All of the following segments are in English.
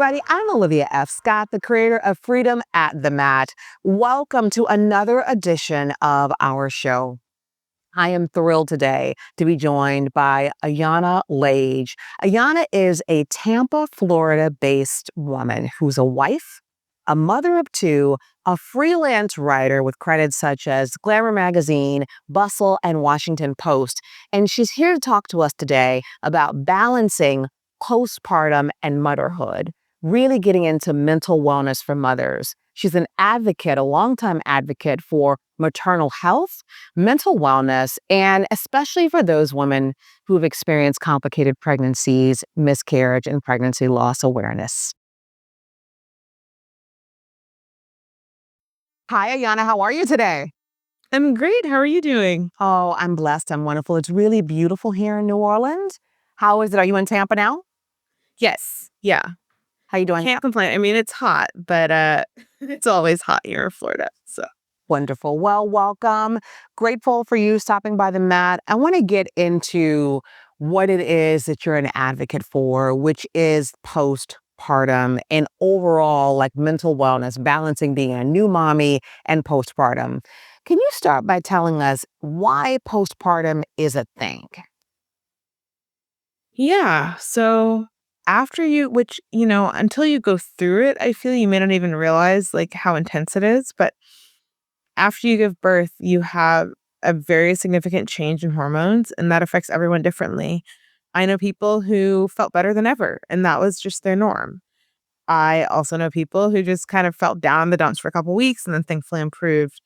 everybody. I'm Olivia F. Scott, the creator of Freedom at the Mat. Welcome to another edition of our show. I am thrilled today to be joined by Ayana Lage. Ayana is a Tampa, Florida-based woman who's a wife, a mother of two, a freelance writer with credits such as Glamour Magazine, Bustle, and Washington Post. And she's here to talk to us today about balancing postpartum and motherhood, really getting into mental wellness for mothers. She's an advocate, a longtime advocate for maternal health, mental wellness, and especially for those women who have experienced complicated pregnancies, miscarriage, and pregnancy loss awareness. Hi, Ayana. How are you today? I'm great. How are you doing? Oh, I'm blessed. I'm wonderful. It's really beautiful here in New Orleans. How is it? Are you in Tampa now? Yes. Yeah. How you doing? Can't complain. I mean, it's hot, but it's always hot here in Florida. So Wonderful. Well, welcome. Grateful for you stopping by the mat. I want to get into what it is that you're an advocate for, which is postpartum and overall like mental wellness, balancing being a new mommy and postpartum. Can you start by telling us why postpartum is a thing? yeah. So after until you go through it, I feel you may not even realize like how intense it is. But after you give birth, you have a very significant change in hormones, and that affects everyone differently. I know people who felt better than ever, and that was just their norm. I also know people who just kind of felt down in the dumps for a couple weeks and then thankfully improved.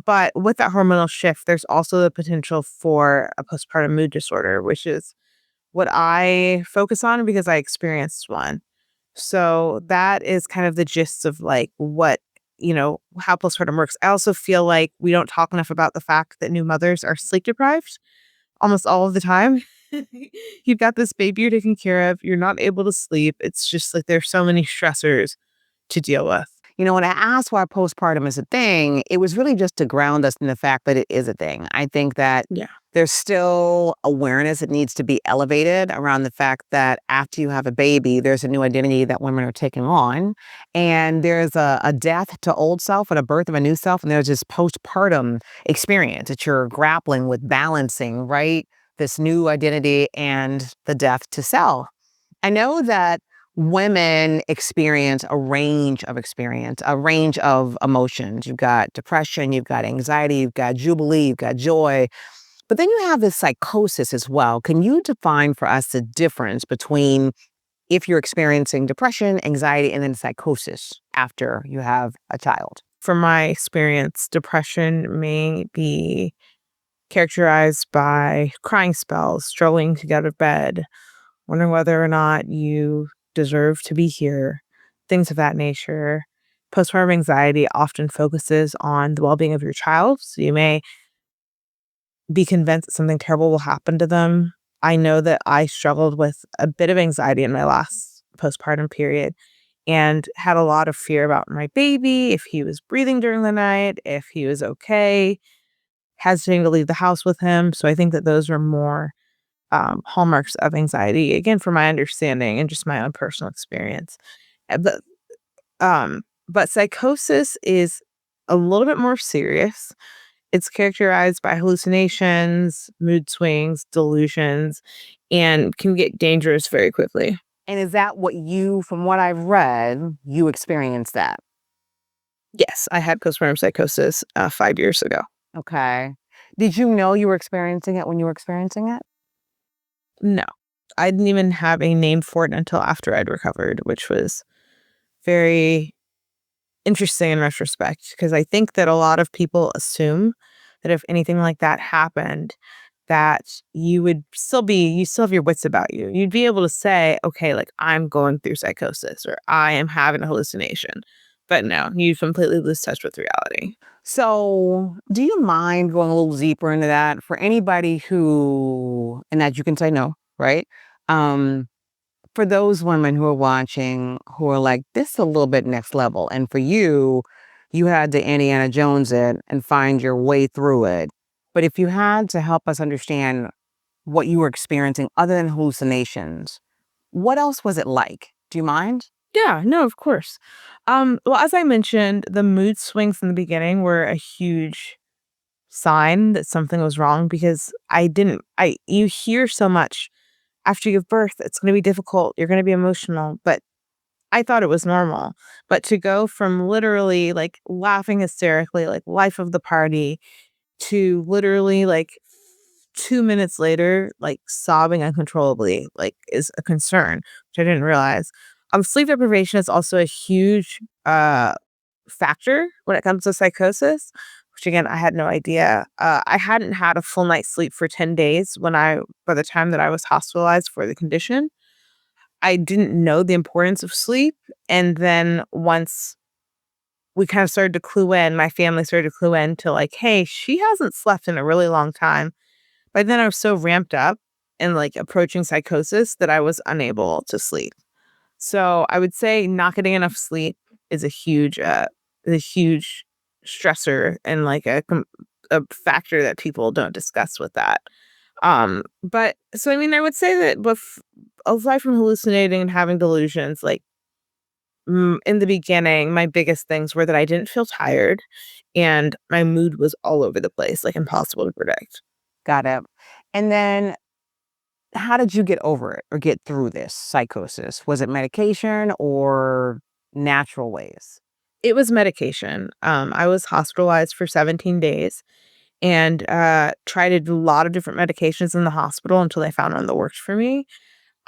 But with that hormonal shift, there's also the potential for a postpartum mood disorder, which is what I focus on because I experienced one. So that is kind of the gist of like how postpartum works. I also feel like we don't talk enough about the fact that new mothers are sleep deprived almost all of the time. You've got this baby you're taking care of, you're not able to sleep. It's just like there's so many stressors to deal with. When I asked why postpartum is a thing, it was really just to ground us in the fact that it is a thing. I think that Yeah. there's still awareness that needs to be elevated around the fact that after you have a baby, there's a new identity that women are taking on. And there's a death to old self and a birth of a new self. And there's this postpartum experience that you're grappling with balancing, right? This new identity and the death to self. I know that women experience a range of emotions. You've got depression, you've got anxiety, you've got jubilee, you've got joy. But then you have this psychosis as well. Can you define for us the difference between if you're experiencing depression, anxiety, and then psychosis after you have a child? From my experience, depression may be characterized by crying spells, struggling to get out of bed, wondering whether or not you deserve to be here, things of that nature. Postpartum anxiety often focuses on the well being of your child. So you may be convinced that something terrible will happen to them. I know that I struggled with a bit of anxiety in my last postpartum period and had a lot of fear about my baby, if he was breathing during the night, if he was okay, hesitating to leave the house with him. So I think that those are more hallmarks of anxiety, again, from my understanding and just my own personal experience. Uh, But, but psychosis is a little bit more serious. It's characterized by hallucinations, mood swings, delusions, and can get dangerous very quickly. And is that from what I've read, you experienced that? Yes, I had postpartum psychosis 5 years ago. Okay. Did you know you were experiencing it when you were experiencing it? No, I didn't even have a name for it until after I'd recovered, which was very interesting in retrospect because I think that a lot of people assume that if anything like that happened, that you still have your wits about you. You'd be able to say, okay, like I'm going through psychosis or I am having a hallucination. But no, you completely lose touch with reality. So, do you mind going a little deeper into that for anybody and that you can say no, right? Um, for those women who are watching who are like, this is a little bit next level. And for you, you had to Indiana Jones it and find your way through it. But if you had to help us understand what you were experiencing other than hallucinations, what else was it like? Do you mind? Yeah, no, of course. Well, as I mentioned, the mood swings in the beginning were a huge sign that something was wrong because you hear so much after you give birth, it's going to be difficult, you're going to be emotional, but I thought it was normal. But to go from literally like laughing hysterically, like life of the party, to literally like 2 minutes later, like sobbing uncontrollably, like is a concern, which I didn't realize. Sleep deprivation is also a huge factor when it comes to psychosis, which again, I had no idea. I hadn't had a full night's sleep for 10 days by the time that I was hospitalized for the condition. I didn't know the importance of sleep. And then once we kind of started to clue in, my family started to clue in to like, hey, she hasn't slept in a really long time. By then I was so ramped up and like approaching psychosis that I was unable to sleep. So I would say not getting enough sleep is a huge stressor and like a factor that people don't discuss with that. But so I mean, I would say that aside from hallucinating and having delusions, like in the beginning, my biggest things were that I didn't feel tired and my mood was all over the place, like impossible to predict. Got it. And then how did you get over it or get through this psychosis? Was it medication or natural ways? It was medication. I was hospitalized for 17 days and tried a lot of different medications in the hospital until they found one that worked for me.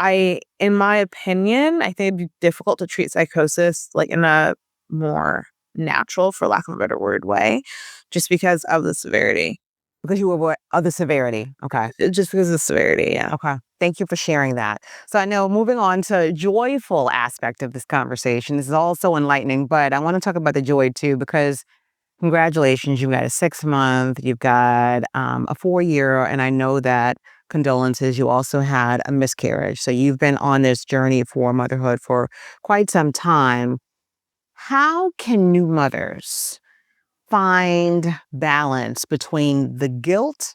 In my opinion, I think it'd be difficult to treat psychosis like in a more natural, for lack of a better word, way, just because of the severity. Because you were aware of the severity. Okay. Just because of the severity, yeah. Okay. Thank you for sharing that. So I know moving on to joyful aspect of this conversation, this is also enlightening, but I want to talk about the joy too, because congratulations, you've got a 6 month, you've got a 4 year, and I know that condolences, you also had a miscarriage. So you've been on this journey for motherhood for quite some time. How can new mothers find balance between the guilt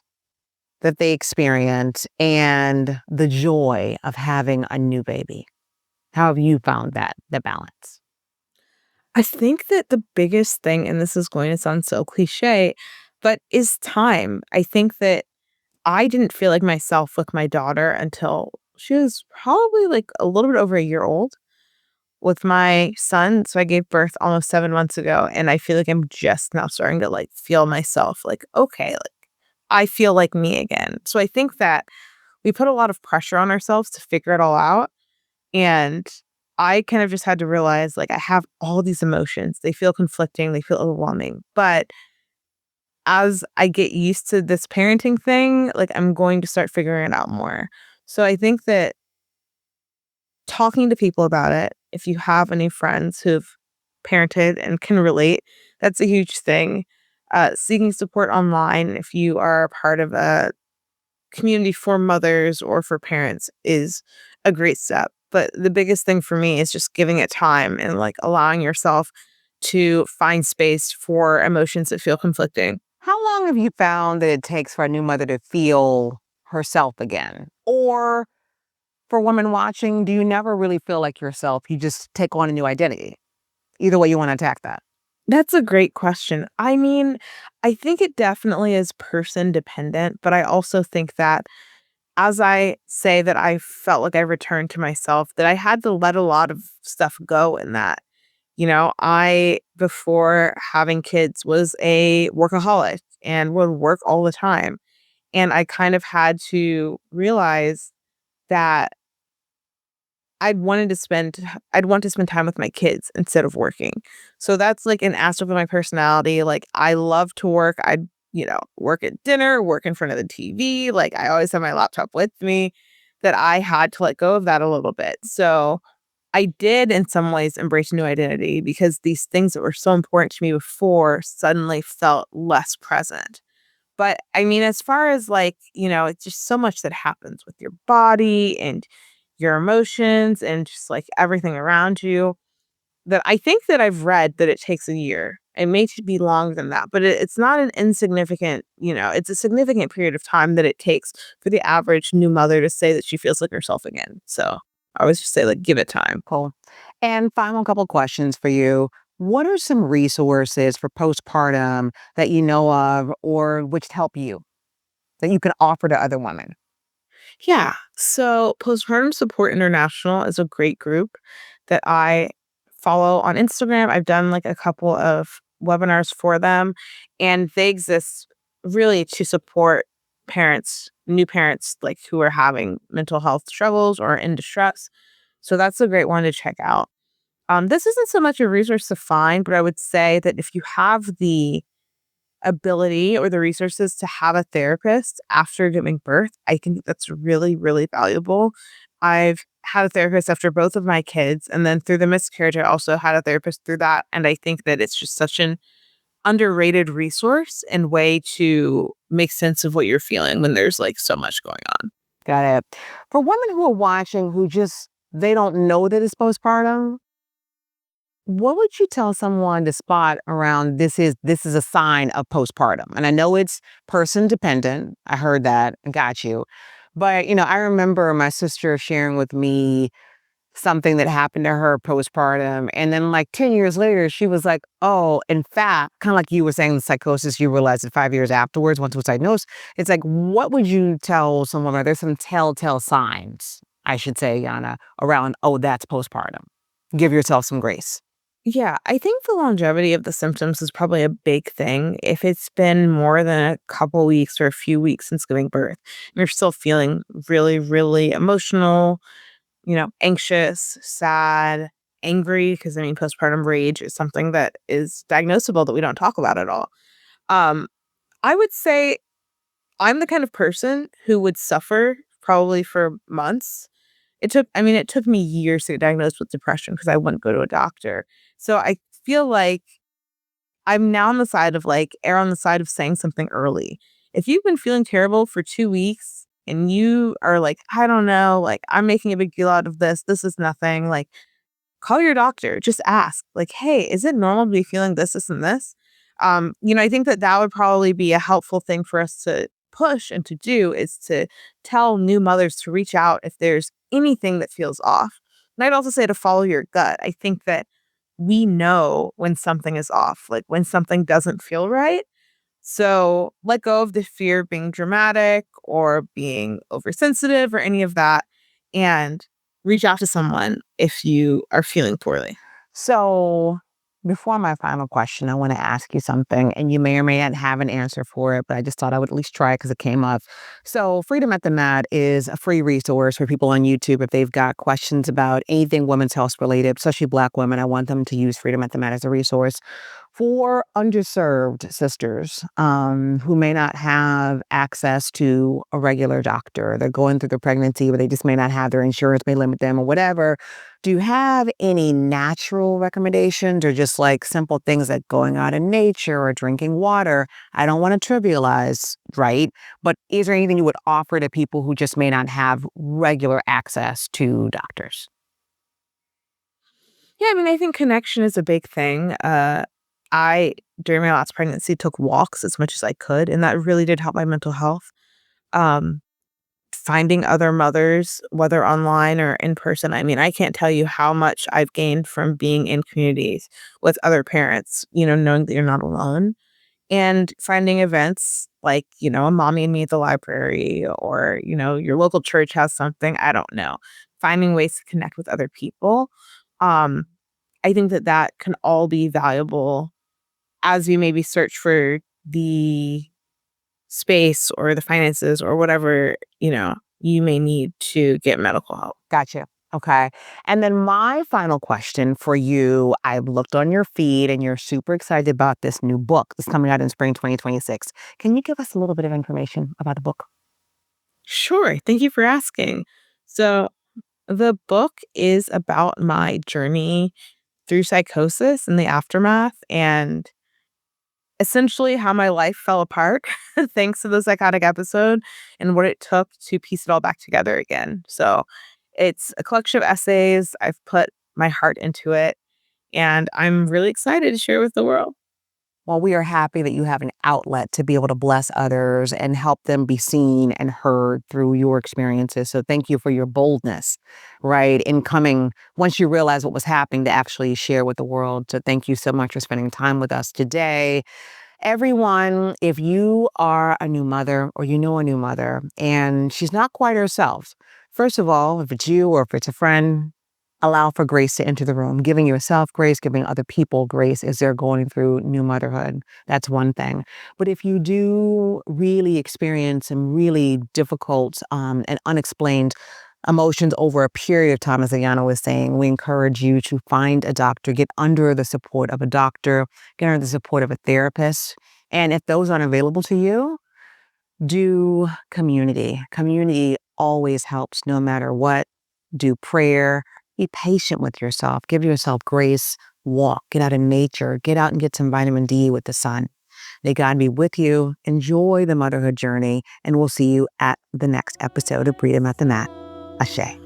that they experience and the joy of having a new baby? How have you found the balance? I think that the biggest thing, and this is going to sound so cliche, but is time. I think that I didn't feel like myself with my daughter until she was probably like a little bit over a year old. With my son, so I gave birth almost 7 months ago, and I feel like I'm just now starting to, like, feel myself, like, "Okay, like, I feel like me again." So I think that we put a lot of pressure on ourselves to figure it all out, and I kind of just had to realize, like, I have all these emotions. They feel conflicting, they feel overwhelming, but as I get used to this parenting thing, like, I'm going to start figuring it out more. So I think that talking to people about it, if you have any friends who've parented and can relate, that's a huge thing. Seeking support online, if you are a part of a community for mothers or for parents, is a great step. But the biggest thing for me is just giving it time and like allowing yourself to find space for emotions that feel conflicting. How long have you found that it takes for a new mother to feel herself again? Or for women watching, do you never really feel like yourself? You just take on a new identity. Either way you want to attack that. That's a great question. I mean, I think it definitely is person dependent, but I also think that as I say that I felt like I returned to myself, that I had to let a lot of stuff go in that. You know, I, before having kids, was a workaholic and would work all the time. And I kind of had to realize that I'd want to spend time with my kids instead of working. So that's like an aspect of my personality. Like I love to work. Work at dinner, work in front of the TV. Like I always have my laptop with me, that I had to let go of that a little bit. So I did in some ways embrace a new identity because these things that were so important to me before suddenly felt less present. But I mean, as far as like, it's just so much that happens with your body and your emotions and just like everything around you, that I think that I've read that it takes a year. It may be longer than that, but it's not an insignificant, it's a significant period of time that it takes for the average new mother to say that she feels like herself again. So I always just say, like, give it time. Cool. And final couple questions for you. What are some resources for postpartum that you know of or which help you that you can offer to other women? Yeah. So Postpartum Support International is a great group that I follow on Instagram. I've done like a couple of webinars for them, and they exist really to support parents, new parents, like who are having mental health struggles or in distress. So that's a great one to check out. This isn't so much a resource to find, but I would say that if you have the ability or the resources to have a therapist after giving birth, I think that's really, really valuable. I've had a therapist after both of my kids, and then through the miscarriage, I also had a therapist through that. And I think that it's just such an underrated resource and way to make sense of what you're feeling when there's like so much going on. Got it. For women who are watching who just they don't know that it's postpartum, what would you tell someone to spot around this is a sign of postpartum? And I know it's person dependent. I heard that and got you. But I remember my sister sharing with me something that happened to her postpartum. And then like 10 years later, she was like, oh, in fact, kind of like you were saying the psychosis, you realized it 5 years afterwards, once it was diagnosed. It's like, what would you tell someone? Are there some telltale signs, I should say, Yana, around, oh, that's postpartum? Give yourself some grace. Yeah, I think the longevity of the symptoms is probably a big thing. If it's been more than a couple weeks or a few weeks since giving birth, and you're still feeling really, really emotional, anxious, sad, angry, because I mean, postpartum rage is something that is diagnosable that we don't talk about at all. Um, I would say I'm the kind of person who would suffer probably for months. It took me years to get diagnosed with depression because I wouldn't go to a doctor. So I feel like I'm now on the side of like, err on the side of saying something early. If you've been feeling terrible for 2 weeks and you are like, I don't know, like, I'm making a big deal out of this. This is nothing. Like, call your doctor. Just ask, like, hey, is it normal to be feeling this, this, and this? I think that that would probably be a helpful thing for us to push and to do is to tell new mothers to reach out if there's anything that feels off. And I'd also say to follow your gut. I think that we know when something is off, like when something doesn't feel right. So let go of the fear of being dramatic or being oversensitive or any of that and reach out to someone if you are feeling poorly. So, before my final question, I want to ask you something, and you may or may not have an answer for it, but I just thought I would at least try it because it came up. So, Freedom at the Mat is a free resource for people on YouTube if they've got questions about anything women's health related, especially Black women. I want them to use Freedom at the Mat as a resource for underserved sisters who may not have access to a regular doctor. They're going through the pregnancy, but they just may not have their insurance, may limit them or whatever. Do you have any natural recommendations or just like simple things like going out in nature or drinking water? I don't want to trivialize, right? But is there anything you would offer to people who just may not have regular access to doctors? Yeah, I think connection is a big thing. I, during my last pregnancy, took walks as much as I could, and that really did help my mental health. Um, Finding other mothers, whether online or in person, I can't tell you how much I've gained from being in communities with other parents, knowing that you're not alone. And finding events like, a mommy and me at the library or, your local church has something, I don't know. Finding ways to connect with other people. Um, I think that that can all be valuable as you maybe search for the space or the finances or whatever, you may need to get medical help. Gotcha. Okay. And then my final question for you, I've looked on your feed and you're super excited about this new book that's coming out in spring 2026. Can you give us a little bit of information about the book? Sure. Thank you for asking. So, the book is about my journey through psychosis and the aftermath, and essentially how my life fell apart thanks to the psychotic episode and what it took to piece it all back together again. So, it's a collection of essays. I've put my heart into it, and I'm really excited to share with the world. Well, we are happy that you have an outlet to be able to bless others and help them be seen and heard through your experiences. So thank you for your boldness, right, in coming once you realize what was happening to actually share with the world. So thank you so much for spending time with us today. Everyone, if you are a new mother or you know a new mother and she's not quite herself, first of all, if it's you or if it's a friend, allow for grace to enter the room, giving yourself grace, giving other people grace as they're going through new motherhood. That's one thing. But if you do really experience some really difficult and unexplained emotions over a period of time, as Ayana was saying, we encourage you to find a doctor, get under the support of a doctor, get under the support of a therapist. And if those aren't available to you, do community. Community always helps no matter what. Do prayer. Be patient with yourself. Give yourself grace. Walk. Get out in nature. Get out and get some vitamin D with the sun. May God be with you. Enjoy the motherhood journey. And we'll see you at the next episode of Freedom at the Mat. Ashe.